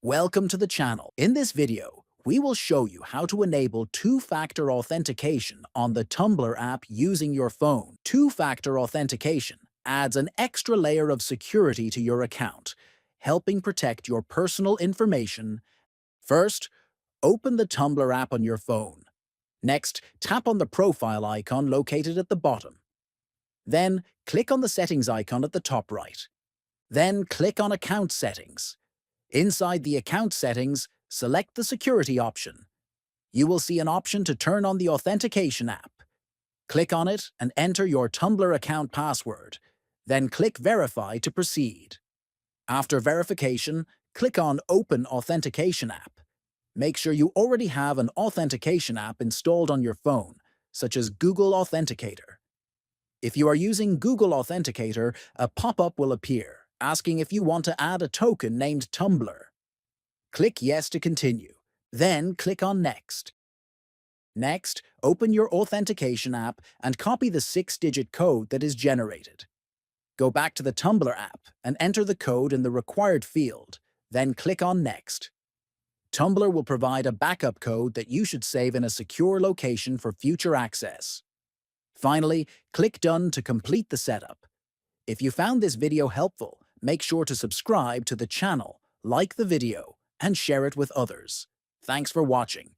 Welcome to the channel. In this video, we will show you how to enable two-factor authentication on the Tumblr app using your phone. Two-factor authentication adds an extra layer of security to your account, helping protect your personal information. First, open the Tumblr app on your phone. Next, tap on the profile icon located at the bottom. Then, click on the settings icon at the top right. Then, click on Account Settings. Inside the account settings, select the security option. You will see an option to turn on the Authentication app. Click on it and enter your Tumblr account password. Then click Verify to proceed. After verification, click on Open Authentication app. Make sure you already have an authentication app installed on your phone, such as Google Authenticator. If you are using Google Authenticator, a pop-up will appear, asking if you want to add a token named Tumblr. Click Yes to continue, then click on Next. Next, open your Authentication app and copy the 6-digit code that is generated. Go back to the Tumblr app and enter the code in the required field, then click on Next. Tumblr will provide a backup code that you should save in a secure location for future access. Finally, click Done to complete the setup. If you found this video helpful, make sure to subscribe to the channel, like the video, and share it with others. Thanks for watching.